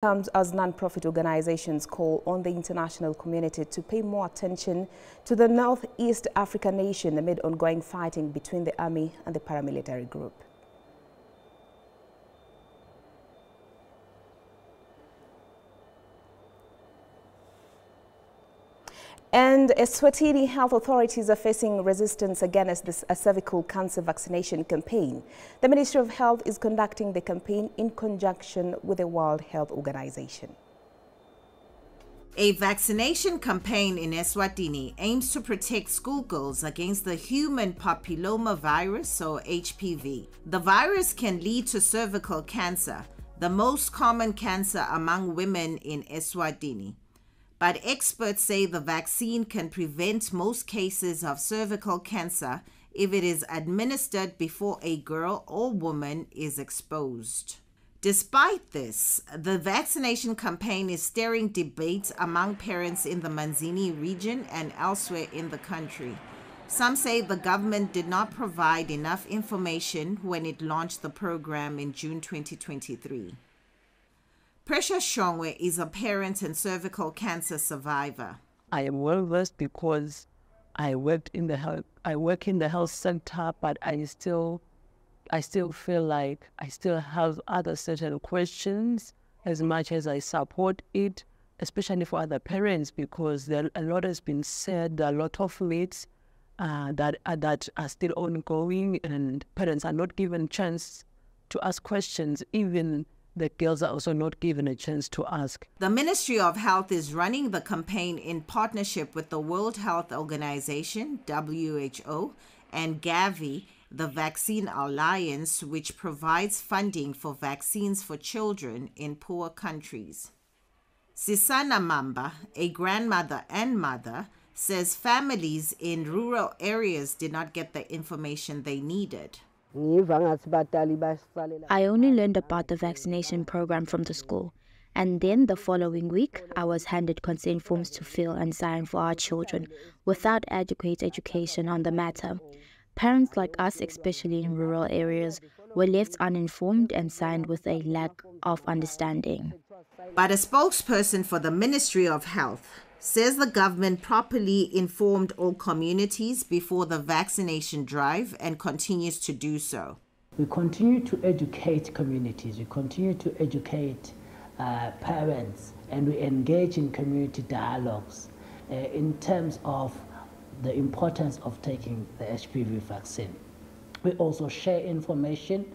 Comes as non-profit organizations call on the international community to pay more attention to the Northeast African nation amid ongoing fighting between the army and the paramilitary group. And Eswatini health authorities are facing resistance against a cervical cancer vaccination campaign. The Ministry of Health is conducting the campaign in conjunction with the World Health Organization. A vaccination campaign in Eswatini aims to protect schoolgirls against the human papilloma virus, or HPV. The virus can lead to cervical cancer, the most common cancer among women in Eswatini. But experts say the vaccine can prevent most cases of cervical cancer if it is administered before a girl or woman is exposed. Despite this, the vaccination campaign is stirring debates among parents in the Manzini region and elsewhere in the country. Some say the government did not provide enough information when it launched the program in June 2023. Precious Shongwe is a parent and cervical cancer survivor. I am well versed because I work in the health sector, but I still feel like I still have other certain questions as much as I support it, especially for other parents, because a lot has been said, a lot of myths that are still ongoing, and parents are not given a chance to ask questions. Even the girls are also not given a chance to ask. The Ministry of Health is running the campaign in partnership with the World Health Organization, WHO, and Gavi, the Vaccine Alliance, which provides funding for vaccines for children in poor countries. Sisana Mamba, a grandmother and mother, says families in rural areas did not get the information they needed. I only learned about the vaccination program from the school, and then the following week I was handed consent forms to fill and sign for our children without adequate education on the matter. Parents like us, especially in rural areas, were left uninformed and signed with a lack of understanding. But a spokesperson for the Ministry of Health says the government properly informed all communities before the vaccination drive and continues to do so. We continue to educate communities, we continue to educate parents, and we engage in community dialogues in terms of the importance of taking the HPV vaccine. We also share information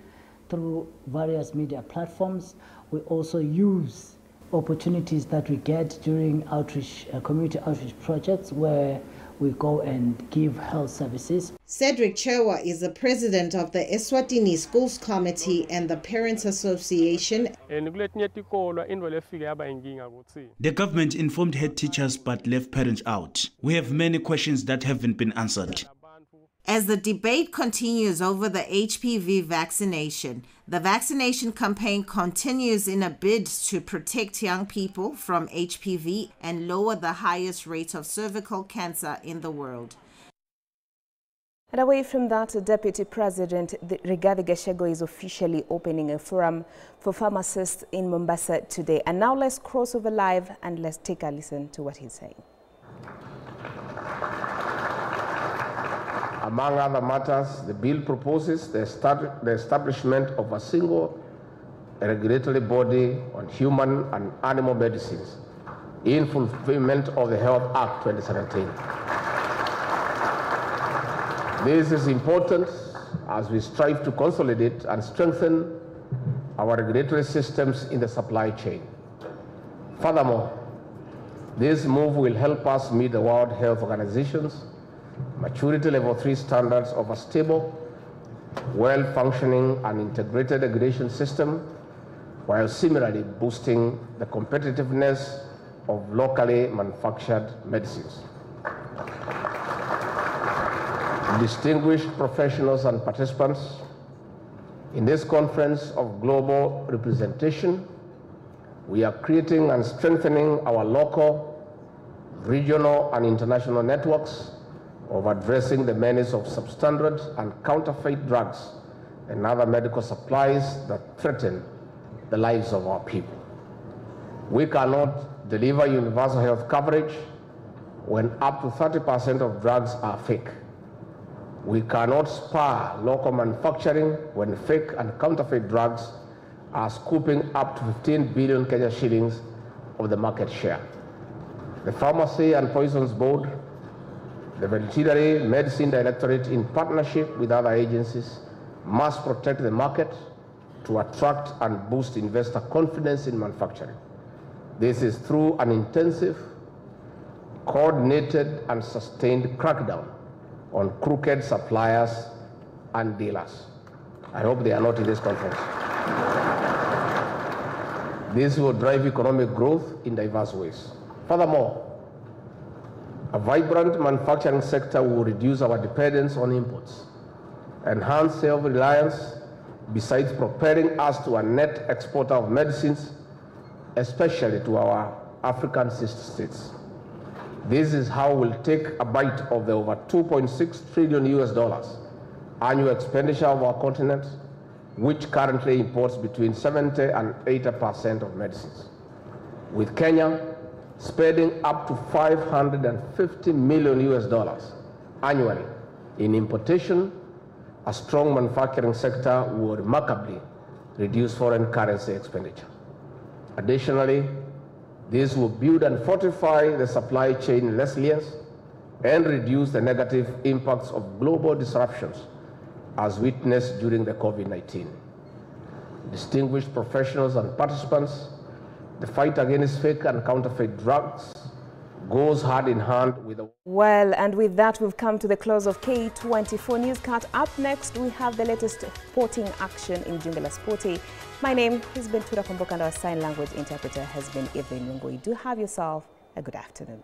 through various media platforms. We also use opportunities that we get during outreach, community outreach projects where we go and give health services. Cedric Chewa is the president of the Eswatini Schools Committee and the Parents Association. The government informed head teachers but left parents out. We have many questions that haven't been answered. As the debate continues over the HPV vaccination, the vaccination campaign continues in a bid to protect young people from HPV and lower the highest rate of cervical cancer in the world. And away from that, Deputy President Rigathi Gachagua is officially opening a forum for pharmacists in Mombasa today. And now let's cross over live and let's take a listen to what he's saying. Among other matters, the bill proposes the establishment of a single regulatory body on human and animal medicines in fulfillment of the Health Act 2017. This is important as we strive to consolidate and strengthen our regulatory systems in the supply chain. Furthermore, this move will help us meet the World Health Organization's maturity level 3 standards of a stable, well-functioning and integrated regulation system, while similarly boosting the competitiveness of locally manufactured medicines. Distinguished professionals and participants, in this conference of global representation, we are creating and strengthening our local, regional and international networks of addressing the menace of substandard and counterfeit drugs and other medical supplies that threaten the lives of our people. We cannot deliver universal health coverage when up to 30% of drugs are fake. We cannot spur local manufacturing when fake and counterfeit drugs are scooping up to 15 billion Kenya shillings of the market share. The Pharmacy and Poisons Board, the Veterinary Medicine Directorate, in partnership with other agencies, must protect the market to attract and boost investor confidence in manufacturing. This is through an intensive, coordinated and sustained crackdown on crooked suppliers and dealers. I hope they are not in this conference. This will drive economic growth in diverse ways. Furthermore, a vibrant manufacturing sector will reduce our dependence on imports, enhance self-reliance, besides propelling us to a net exporter of medicines, especially to our African sister states. This is how we'll take a bite of the over $2.6 trillion annual expenditure of our continent, which currently imports between 70 and 80% of medicines, with Kenya spending up to $550 million annually in importation. A strong manufacturing sector will remarkably reduce foreign currency expenditure. Additionally, this will build and fortify the supply chain resilience and reduce the negative impacts of global disruptions as witnessed during the COVID-19. Distinguished professionals and participants, the fight against fake and counterfeit drugs goes hand in hand with the... Well, and with that, we've come to the close of K24 Newscast. Up next, we have the latest sporting action in Jungla Sporty. My name has been Tura Kombok and our sign language interpreter has been Evelyn Mungui. Do have yourself a good afternoon.